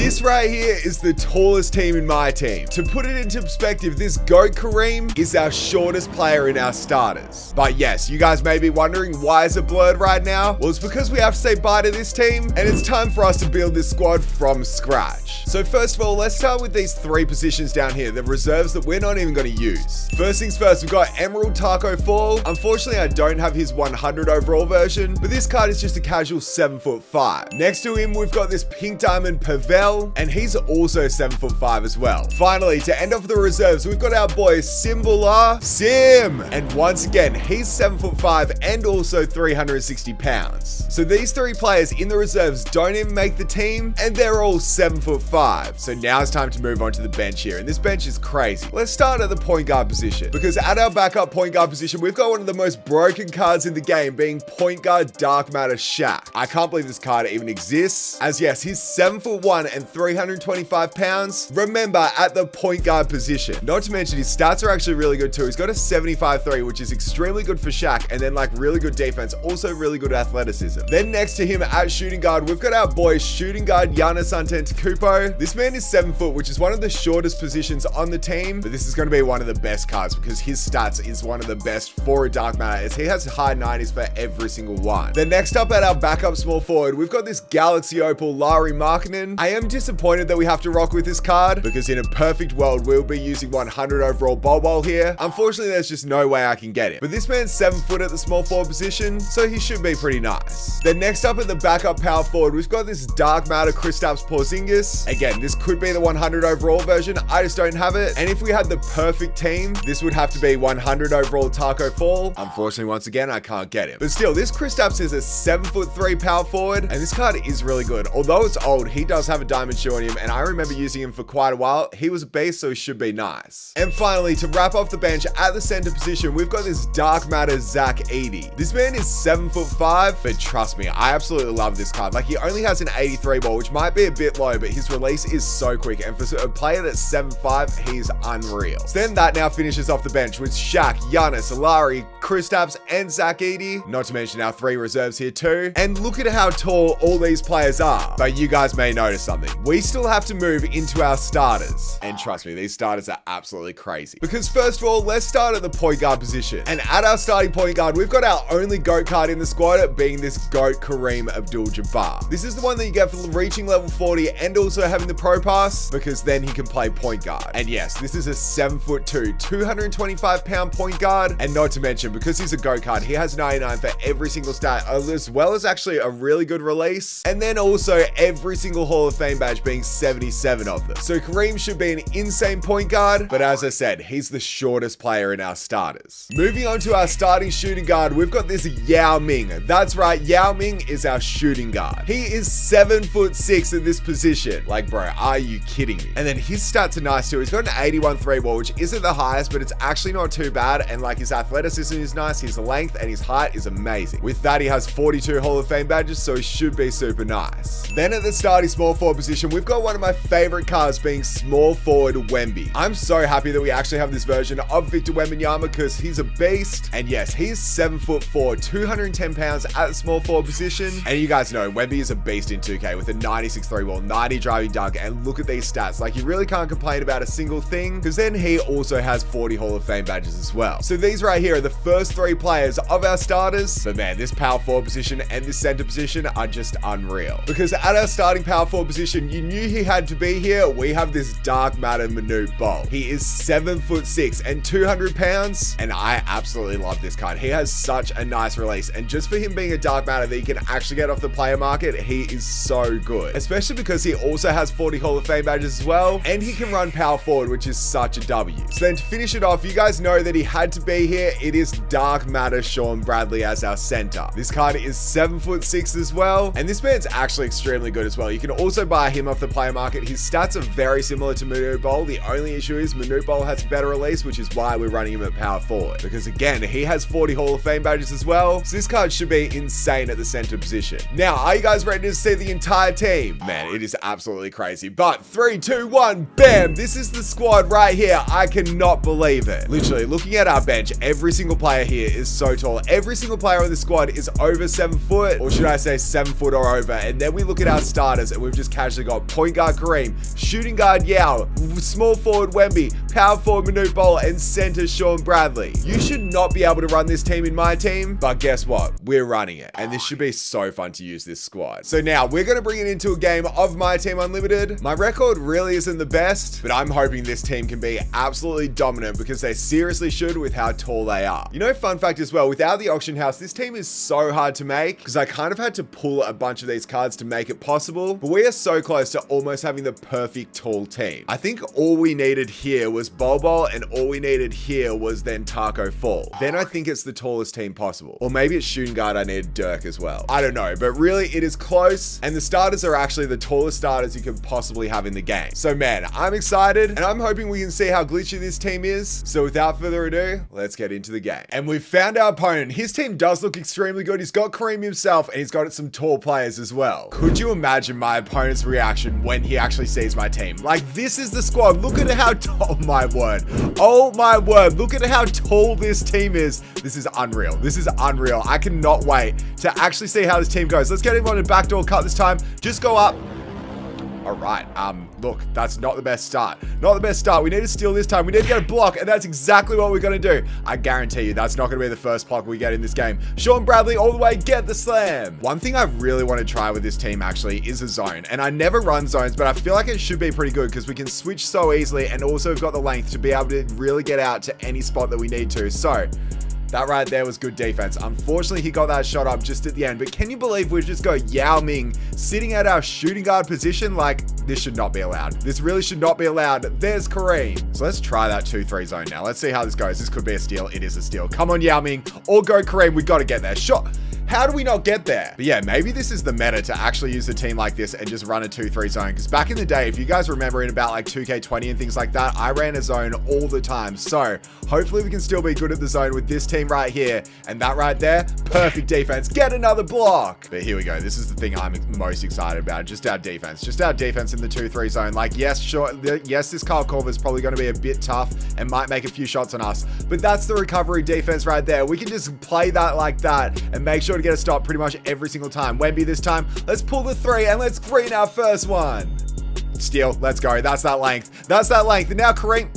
This right here is the tallest team in my team. To put it into perspective, this GOAT Kareem is our shortest player in our starters. But yes, you guys may be wondering, why is it blurred right now? Well, it's because we have to say bye to this team, and it's time for us to build this squad from scratch. So first of all, let's start with these three positions down here, the reserves that we're not even going to use. First things first, we've got Emerald Taco Fall. Unfortunately, I don't have his 100 overall version, but this card is just a casual 7'5". Next to him, we've got this Pink Diamond Pavel, and he's also 7'5" as well. Finally, to end off the reserves, we've got our boy Simbola Sim, and once again, he's 7'5" and also 360 pounds. So these three players in the reserves don't even make the team, and they're all 7'5". So now it's time to move on to the bench here, and this bench is crazy. Let's start at the point guard position, because at our backup point guard position, we've got one of the most broken cards in the game, being point guard Dark Matter Shaq. I can't believe this card even exists, as yes, he's 7'1" and 325 pounds. Remember, at the point guard position. Not to mention, his stats are actually really good too. He's got a 75-3, which is extremely good for Shaq, and then like really good defense, also really good athleticism. Then next to him at shooting guard, we've got our boy shooting guard Giannis Antetokounmpo. This man is 7 foot, which is one of the shortest positions on the team, but this is going to be one of the best cards because his stats is one of the best for a Dark Matter, as he has high 90s for every single one. Then next up at our backup small forward, we've got this Galaxy Opal Larry Markkinen. I am disappointed that we have to rock with this card, because in a perfect world, we'll be using 100 overall Bol here. Unfortunately, there's just no way I can get him. But this man's 7 foot at the small forward position, so he should be pretty nice. Then next up at the backup power forward, we've got this Dark Matter Kristaps Porzingis. Again, this could be the 100 overall version. I just don't have it. And if we had the perfect team, this would have to be 100 overall Taco Fall. Unfortunately, once again, I can't get him. But still, this Kristaps is a 7'3" power forward, and this card is really good. Although it's old, he does have a diamond shoe on him, and I remember using him for quite a while. He was a beast, so he should be nice. And finally, to wrap off the bench at the center position, we've got this Dark Matter Zach Edey. This man is 7'5", but trust me, I absolutely love this card. Like, he only has an 83 ball, which might be a bit low, but his release is so quick, and for a player that's 7'5", he's unreal. So then that now finishes off the bench with Shaq, Giannis, Larry, Kristaps, and Zach Edey, not to mention our three reserves here too. And look at how tall all these players are. But you guys may notice something. We still have to move into our starters. And trust me, these starters are absolutely crazy. Because first of all, let's start at the point guard position. And at our starting point guard, we've got our only GOAT card in the squad, being this GOAT Kareem Abdul-Jabbar. This is the one that you get for reaching level 40 and also having the pro pass, because then he can play point guard. And yes, this is a 7'2", 225 pound point guard. And not to mention, because he's a GOAT card, he has 99 for every single stat, as well as actually a really good release. And then also every single Hall of Fame badge, being 77 of them. So Kareem should be an insane point guard, but as I said, he's the shortest player in our starters. Moving on to our starting shooting guard, we've got this Yao Ming. That's right, Yao Ming is our shooting guard. He is 7'6" in this position. Like, bro, are you kidding me? And then his stats are nice too. He's got an 81 3 ball, which isn't the highest, but it's actually not too bad. And like, his athleticism is nice, his length and his height is amazing. With that, he has 42 Hall of Fame badges, so he should be super nice. Then at the starting small forward position, we've got one of my favorite cards, being small forward Wemby. I'm so happy that we actually have this version of Victor Wembanyama, because he's a beast. And yes, he's 7'4", 210 pounds at the small forward position. And you guys know, Wemby is a beast in 2K with a 96 3 ball, 90 driving dunk, and look at these stats. Like, you really can't complain about a single thing, because then he also has 40 Hall of Fame badges as well. So these right here are the first three players of our starters. But man, this power forward position and this center position are just unreal, because at our starting power forward position, you knew he had to be here. We have this Dark Matter Manute Bol. He is 7'6" and 200 pounds, and I absolutely love this card. He has such a nice release, and just for him being a Dark Matter that you can actually get off the player market, he is so good, especially because he also has 40 Hall of Fame badges as well, and he can run power forward, which is such a W. So then to finish it off, you guys know that he had to be here. It is Dark Matter Sean Bradley as our center. This card is 7'6" as well, and this man's actually extremely good as well. You can also buy him off the player market. His stats are very similar to Manute Bol. The only issue is Manute Bol has a better release, which is why we're running him at power forward, because again, he has 40 Hall of Fame badges as well. So this card should be insane at the center position. Now, are you guys ready to see the entire team? Man, it is absolutely crazy. But 3, 2, 1, bam! This is the squad right here. I cannot believe it. Literally, looking at our bench, every single player here is so tall. Every single player on the squad is over 7 foot, or should I say 7 foot or over. And then we look at our starters, and we've just casually actually got point guard Kareem, shooting guard Yao, small forward Wemby, power forward Manute Bol, and center Sean Bradley. You should not be able to run this team in my team, but guess what? We're running it. And this should be so fun to use this squad. So now we're going to bring it into a game of My Team Unlimited. My record really isn't the best, but I'm hoping this team can be absolutely dominant because they seriously should with how tall they are. You know, fun fact as well, without the auction house, this team is so hard to make because I kind of had to pull a bunch of these cards to make it possible, but we are so close to almost having the perfect tall team. I think all we needed here was Bol and all we needed here was then Taco Fall. Then I think it's the tallest team possible. Or maybe it's shooting guard, I need Dirk as well. I don't know, but really it is close and the starters are actually the tallest starters you can possibly have in the game. So man, I'm excited and I'm hoping we can see how glitchy this team is. So without further ado, let's get into the game. And we've found our opponent. His team does look extremely good. He's got Kareem himself and he's got some tall players as well. Could you imagine my opponent's reaction when he actually sees my team? Like, this is the squad. Look at how tall, my word. Oh my word. Look at how tall this team is. This is unreal. This is unreal. I cannot wait to actually see how this team goes. Let's get him on a backdoor cut this time. Just go up. All right. Look, that's not the best start. Not the best start. We need to steal this time. We need to get a block, and that's exactly what we're going to do. I guarantee you that's not going to be the first block we get in this game. Sean Bradley all the way, get the slam. One thing I really want to try with this team actually is a zone, and I never run zones, but I feel like it should be pretty good because we can switch so easily, and also we've got the length to be able to really get out to any spot that we need to. So that right there was good defense. Unfortunately, he got that shot up just at the end. But can you believe we've just got Yao Ming sitting at our shooting guard position? Like, this should not be allowed. This really should not be allowed. There's Kareem. So let's try that 2-3 zone now. Let's see how this goes. This could be a steal. It is a steal. Come on, Yao Ming. Or go Kareem. We got to get there. Shot. How do we not get there? But yeah, maybe this is the meta to actually use a team like this and just run a 2-3 zone. Because back in the day, if you guys remember in about like 2K20 and things like that, I ran a zone all the time. So hopefully we can still be good at the zone with this team right here. And that right there, perfect defense. Get another block. But here we go. This is the thing I'm most excited about. Just our defense. Just our defense in the 2-3 zone. Like, yes, sure. Yes, this Kyle Korver is probably going to be a bit tough and might make a few shots on us. But that's the recovery defense right there. We can just play that like that and make sure to get a stop pretty much every single time. Wemby this time. Let's pull the 3 and let's green our first one. Steal. Let's go. That's that length. That's that length. And now Kareem.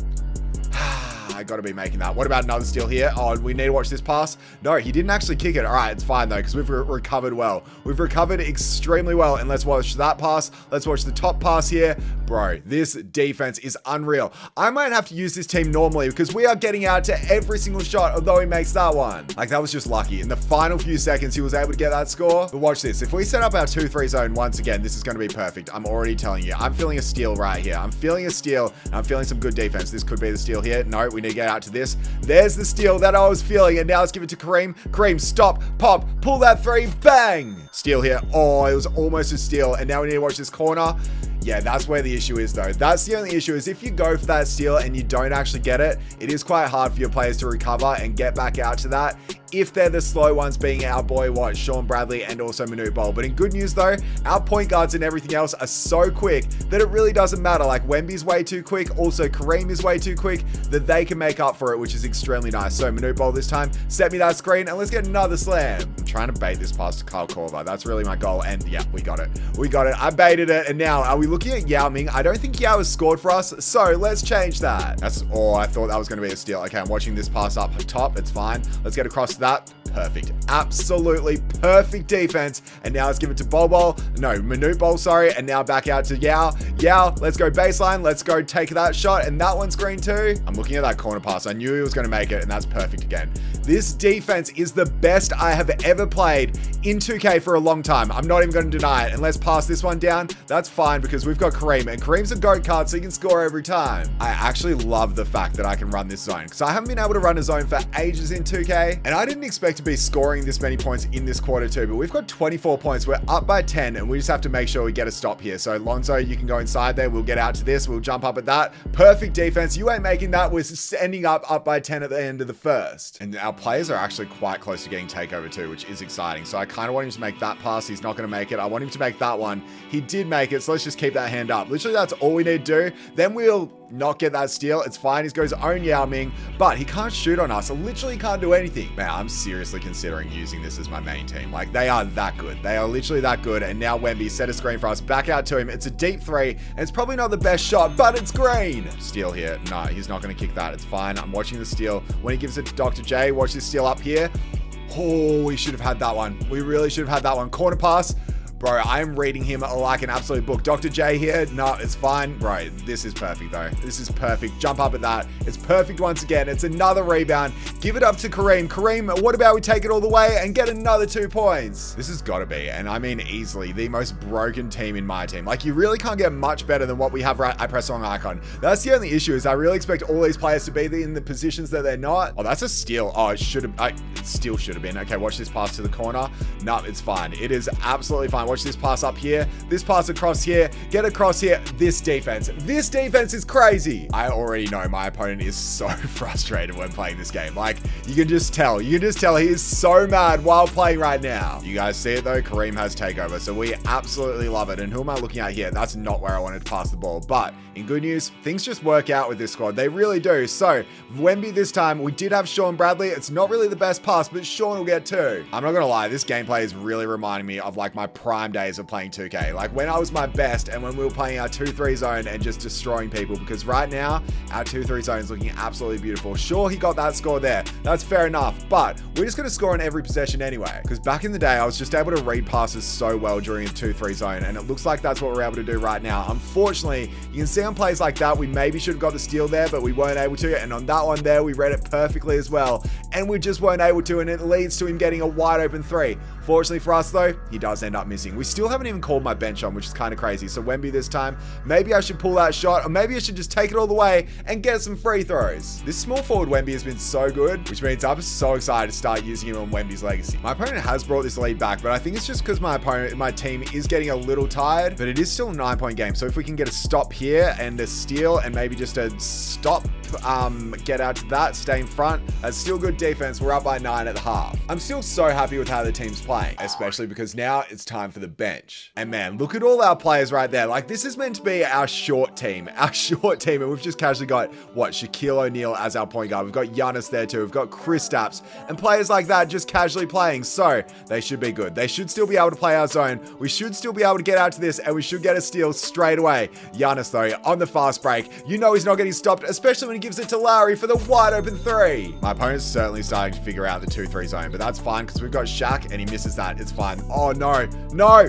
I gotta be making that. What about another steal here? Oh, we need to watch this pass. No, he didn't actually kick it. All right, it's fine though, because we've recovered well. We've recovered extremely well. And let's watch that pass. Let's watch the top pass here. Bro, this defense is unreal. I might have to use this team normally because we are getting out to every single shot, although he makes that one. Like, that was just lucky. In the final few seconds, he was able to get that score. But watch this. If we set up our 2-3 zone once again, this is going to be perfect. I'm already telling you. I'm feeling a steal right here. I'm feeling a steal. And I'm feeling some good defense. This could be the steal here. No, we need to get out to this. There's the steal that I was feeling. And now let's give it to Kareem. Kareem, stop, pop, pull that 3, bang. Steal here. Oh, it was almost a steal. And now we need to watch this corner. Yeah, that's where the issue is though. That's the only issue is if you go for that steal and you don't actually get it, it is quite hard for your players to recover and get back out to that. If they're the slow ones, being our boy, Sean Bradley and also Manute Bol. But in good news though, our point guards and everything else are so quick that it really doesn't matter. Like, Wemby's way too quick. Also Kareem is way too quick that they can make up for it, which is extremely nice. So Manute Bol this time, set me that screen and let's get another slam. I'm trying to bait this pass to Kyle Korver. That's really my goal. And yeah, we got it. We got it. I baited it. And now are we looking at Yao Ming? I don't think Yao has scored for us. So let's change that. I thought that was going to be a steal. Okay, I'm watching this pass up top. It's fine. Let's get across to that. Perfect. Absolutely perfect defense. And now let's give it to Manute Bol, sorry. And now back out to Yao. Yao, let's go baseline. Let's go take that shot. And that one's green too. I'm looking at that corner pass. I knew he was going to make it, and that's perfect again. This defense is the best I have ever played in 2K for a long time. I'm not even going to deny it. And let's pass this one down. That's fine because we've got Kareem, and Kareem's a GOAT card, so he can score every time. I actually love the fact that I can run this zone because I haven't been able to run a zone for ages in 2K, and I didn't expect to be scoring this many points in this quarter too, but we've got 24 points. We're up by 10, and we just have to make sure we get a stop here. So Lonzo, you can go inside there. We'll get out to this. We'll jump up at that. Perfect defense. You ain't making that. We're ending up by 10 at the end of the first. And our players are actually quite close to getting takeover too, which is exciting. So I kind of want him to make that pass. He's not going to make it. I want him to make that one. He did make it, so let's just keep that hand up. Literally, that's all we need to do. Then we'll not get that steal. It's fine. He's got his own Yao Ming, but he can't shoot on us. Literally can't do anything. Man, I'm seriously considering using this as my main team. Like, they are that good. They are literally that good. And now Wemby set a screen for us. Back out to him. It's a deep three, and it's probably not the best shot, but it's green. Steal here. No, he's not going to kick that. It's fine. I'm watching the steal. When he gives it to Dr. J, watch this steal up here. Oh, we should have had that one. We really should have had that one. Corner pass. Bro, I am reading him like an absolute book. Dr. J here. No, it's fine. Bro, this is perfect, though. This is perfect. Jump up at that. It's perfect once again. It's another rebound. Give it up to Kareem. Kareem, what about we take it all the way and get another 2 points? This has got to be, and I mean easily, the most broken team in my team. Like, you really can't get much better than what we have right. I press on icon. That's the only issue, is I really expect all these players to be in the positions that they're not. Oh, that's a steal. Oh, it should have. It still should have been. Okay, watch this pass to the corner. No, it's fine. It is absolutely fine. Watch this pass up here, this pass across here, get across here. This defense is crazy. I already know my opponent is so frustrated when playing this game. Like, you can just tell he is so mad while playing right now. You guys see it though, Kareem has takeover, so we absolutely love it. And who am I looking at here? That's not where I wanted to pass the ball, but in good news, things just work out with this squad. They really do. So Wemby this time, we did have Sean Bradley. It's not really the best pass, but Sean will get 2. I'm not gonna lie, this gameplay is really reminding me of like my prime days of playing 2K. Like when I was my best and when we were playing our 2-3 zone and just destroying people, because right now our 2-3 zone is looking absolutely beautiful. Sure, he got that score there. That's fair enough, but we're just going to score on every possession anyway. Because back in the day, I was just able to read passes so well during a 2-3 zone, and it looks like that's what we're able to do right now. Unfortunately, you can see on plays like that, we maybe should have got the steal there, but we weren't able to. And on that one there, we read it perfectly as well, and we just weren't able to, and it leads to him getting a wide open 3. Fortunately for us though, he does end up missing. We still haven't even called my bench on, which is kind of crazy. So Wemby this time, maybe I should pull that shot, or maybe I should just take it all the way and get some free throws. This small forward Wemby has been so good, which means I'm so excited to start using him on Wemby's legacy. My opponent has brought this lead back, but I think it's just because my team is getting a little tired, but it is still a 9-point game. So if we can get a stop here and a steal and maybe just a stop, get out to that, stay in front, that's still good defense. We're up by 9 at the half. I'm still so happy with how the team's playing, especially because now it's time for the bench. And man, look at all our players right there. Like, this is meant to be our short team, and we've just casually got, what, Shaquille O'Neal as our point guard. We've got Giannis there too. We've got Kristaps and players like that just casually playing. So they should be good. They should still be able to play our zone. We should still be able to get out to this, and we should get a steal straight away. Giannis though, on the fast break. You know he's not getting stopped, especially when he gives it to Lowry for the wide open 3. My opponent's certainly starting to figure out the 2-3 zone, but that's fine because we've got Shaq and he misses that. It's fine. Oh no,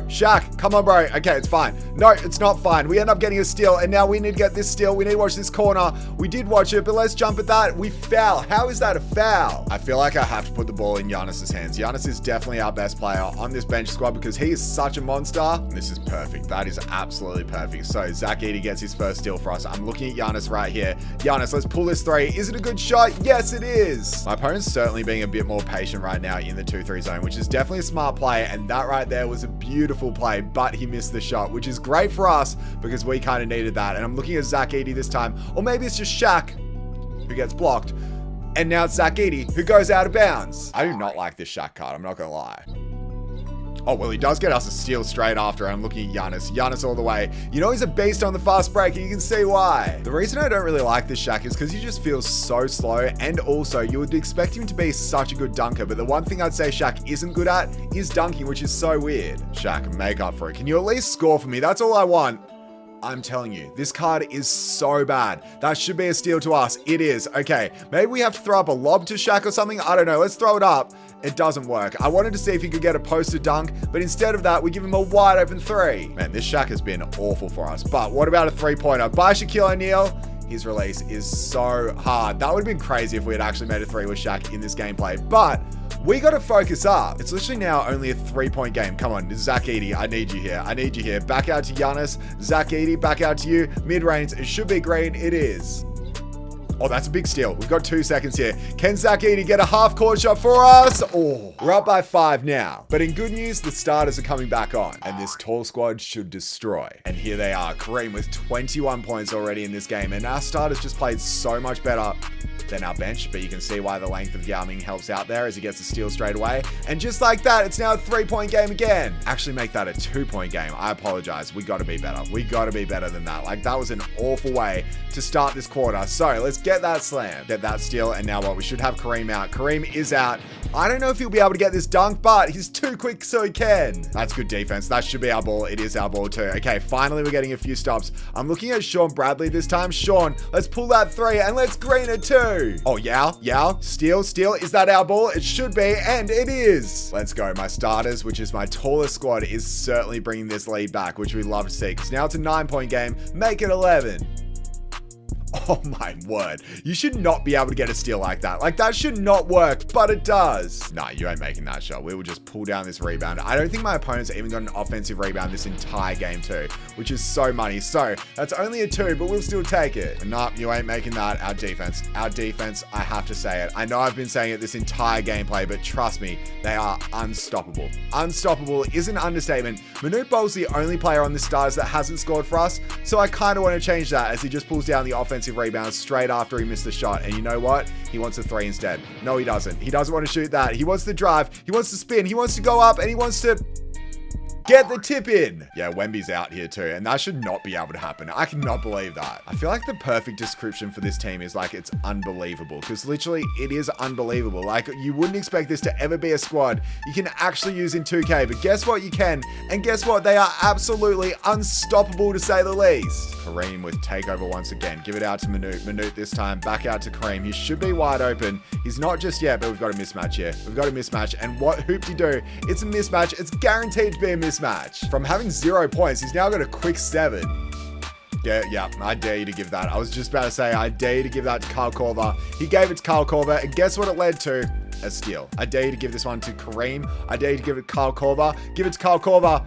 Shaq, come on bro. Okay, it's fine. No, it's not fine. We end up getting a steal, and now we need to get this steal. We need to watch this corner. We did watch it, but let's jump at that. We foul. How is that a foul? I feel like I have to put the ball in Giannis's hands. Giannis is definitely our best player on this bench squad because he is such a monster. And this is perfect. That is absolutely perfect. So Zach Edey gets his first steal for us. I'm looking at Giannis right here. Giannis, let's pull this 3. Is it a good shot? Yes, it is. My opponent's certainly being a bit more patient right now in the 2-3 zone, which is definitely a smart play. And that right there was a beautiful play, but he missed the shot, which is great for us because we kind of needed that. And I'm looking at Zach Edey this time, or maybe it's just Shaq who gets blocked. And now it's Zach Edey who goes out of bounds. I do not like this Shaq card. I'm not going to lie. Oh, well, he does get us a steal straight after. I'm looking at Giannis all the way. You know he's a beast on the fast break, and you can see why. The reason I don't really like this Shaq is because he just feels so slow, and also you would expect him to be such a good dunker, but the one thing I'd say Shaq isn't good at is dunking, which is so weird. Shaq, make up for it. Can you at least score for me? That's all I want. I'm telling you, this card is so bad. That should be a steal to us. It is. Okay, maybe we have to throw up a lob to Shaq or something. I don't know. Let's throw it up. It doesn't work. I wanted to see if he could get a posted dunk, but instead of that, we give him a wide open 3. Man, this Shaq has been awful for us. But what about a 3-pointer by Shaquille O'Neal? His release is so hard. That would have been crazy if we had actually made a 3 with Shaq in this gameplay. But we got to focus up. It's literally now only a 3-point game. Come on, Zach Edey, I need you here. I need you here. Back out to Giannis. Zach Edey, back out to you. Mid-range, it should be green. It is. Oh, that's a big steal. We've got 2 seconds here. Can Zach Edey get a half-court shot for us? Oh, we're up by 5 now. But in good news, the starters are coming back on, and this tall squad should destroy. And here they are, Kareem with 21 points already in this game, and our starters just played so much better. than our bench, but you can see why the length of Yao Ming helps out there as he gets a steal straight away. And just like that, it's now a 3-point game again. Actually make that a 2-point game. I apologize. We got to be better. We got to be better than that. Like, that was an awful way to start this quarter. So let's get that slam, get that steal. And now what? We should have Kareem out. Kareem is out. I don't know if he'll be able to get this dunk, but he's too quick so he can. That's good defense. That should be our ball. It is our ball too. Okay, finally we're getting a few stops. I'm looking at Sean Bradley this time. Sean, let's pull that 3 and let's green it too. Oh, Yao, steal. Is that our ball? It should be, and it is. Let's go. My starters, which is my tallest squad, is certainly bringing this lead back, which we love to see, because now it's a 9-point game. Make it 11. Oh my word. You should not be able to get a steal like that. Like, that should not work, but it does. Nah, you ain't making that shot. We will just pull down this rebound. I don't think my opponents even got an offensive rebound this entire game too, which is so money. So that's only a 2, but we'll still take it. But nah, you ain't making that. Our defense, I have to say it. I know I've been saying it this entire gameplay, but trust me, they are unstoppable. Unstoppable is an understatement. Manute Bol's the only player on the stars that hasn't scored for us, so I kind of want to change that as he just pulls down the offensive rebound straight after he missed the shot. And you know what? He wants a 3 instead. No, he doesn't. He doesn't want to shoot that. He wants to drive. He wants to spin. He wants to go up, and he wants to get the tip in. Yeah, Wemby's out here too, and that should not be able to happen. I cannot believe that. I feel like the perfect description for this team is like, it's unbelievable, because literally it is unbelievable. Like, you wouldn't expect this to ever be a squad you can actually use in 2K, but guess what? You can. And guess what? They are absolutely unstoppable, to say the least. Kareem with takeover once again. Give it out to Manute. Manute this time back out to Kareem. He should be wide open. He's not just yet, but we've got a mismatch here. We've got a mismatch, and what hoop-de-doo? It's a mismatch. It's guaranteed to be a mismatch. From having 0 points, he's now got a quick 7. Yeah, I dare you to give that. I was just about to say, I dare you to give that to Kyle Korver. He gave it to Kyle Korver, and guess what it led to? A steal. I dare you to give this one to Kareem. I dare you to give it to Kyle Korver. Give it to Kyle Korver.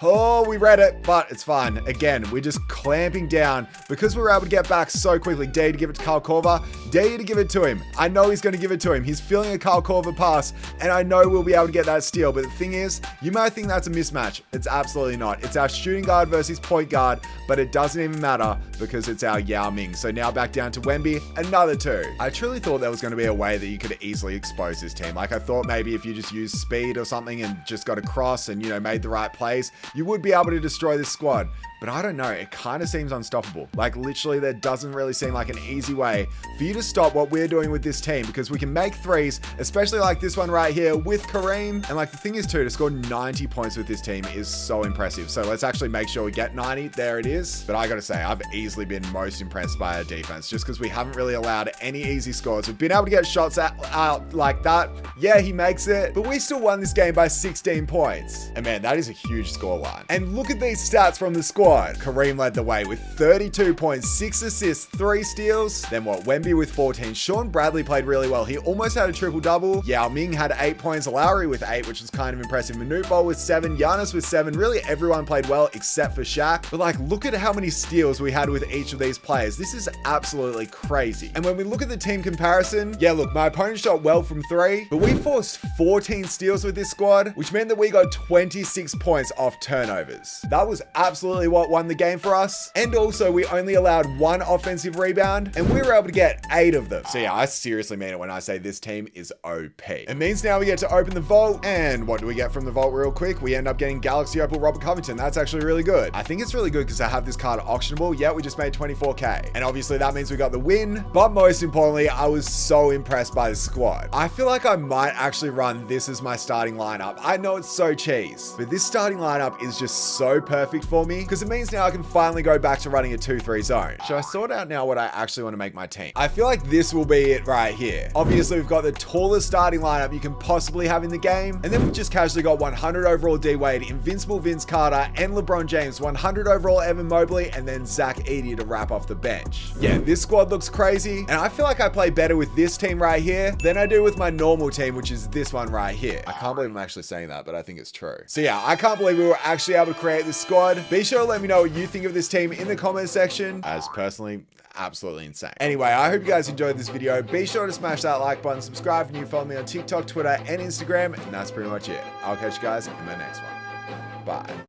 Oh, we read it, but it's fine. Again, we're just clamping down because we were able to get back so quickly. Dare you to give it to Kyle Korver. Dare you to give it to him. I know he's going to give it to him. He's feeling a Kyle Korver pass, and I know we'll be able to get that steal. But the thing is, you might think that's a mismatch. It's absolutely not. It's our shooting guard versus point guard, but it doesn't even matter because it's our Yao Ming. So now back down to Wemby, another 2. I truly thought there was going to be a way that you could easily expose this team. Like, I thought maybe if you just used speed or something and just got across and, you know, made the right plays, you would be able to destroy this squad. But I don't know, it kind of seems unstoppable. Like, literally, there doesn't really seem like an easy way for you to stop what we're doing with this team, because we can make 3s, especially like this one right here with Kareem. And like, the thing is too, to score 90 points with this team is so impressive. So let's actually make sure we get 90. There it is. But I gotta say, I've easily been most impressed by our defense, just because we haven't really allowed any easy scores. We've been able to get shots out like that. Yeah, he makes it, but we still won this game by 16 points. And man, that is a huge scoreline. And look at these stats from the squad. Kareem led the way with 32 points, 6 assists, 3 steals. Then what? Wemby with 14. Sean Bradley played really well. He almost had a triple-double. Yao Ming had 8 points. Lowry with 8, which was kind of impressive. Manute Bol with 7. Giannis with 7. Really, everyone played well except for Shaq. But like, look at how many steals we had with each of these players. This is absolutely crazy. And when we look at the team comparison, yeah, look, my opponent shot well from 3, but we forced 14 steals with this squad, which meant that we got 26 points off turnovers. That was absolutely what won the game for us. And also, we only allowed 1 offensive rebound, and we were able to get 8 of them. So yeah, I seriously mean it when I say this team is OP. It means now we get to open the vault, and what do we get from the vault real quick? We end up getting Galaxy Opal Robert Covington. That's actually really good. I think it's really good because I have this card auctionable. Yeah, we just made 24K. And obviously that means we got the win, but most importantly, I was so impressed by the squad. I feel like I might actually run this as my starting lineup. I know it's so cheese, but this starting lineup is just so perfect for me because it means now I can finally go back to running a 2-3 zone. Should I sort out now what I actually want to make my team? I feel like this will be it right here. Obviously, we've got the tallest starting lineup you can possibly have in the game. And then we've just casually got 100 overall D Wade, Invincible Vince Carter, and LeBron James, 100 overall Evan Mobley, and then Zach Edey to wrap off the bench. Yeah, this squad looks crazy. And I feel like I play better with this team right here than I do with my normal team, which is this one right here. I can't believe I'm actually saying that, but I think it's true. So yeah, I can't believe we were actually able to create this squad. Be sure to let me know what you think of this team in the comment section, as personally, absolutely insane. Anyway, I hope you guys enjoyed this video. Be sure to smash that like button, subscribe if you follow me on TikTok, Twitter, and Instagram, and that's pretty much it. I'll catch you guys in my next one. Bye.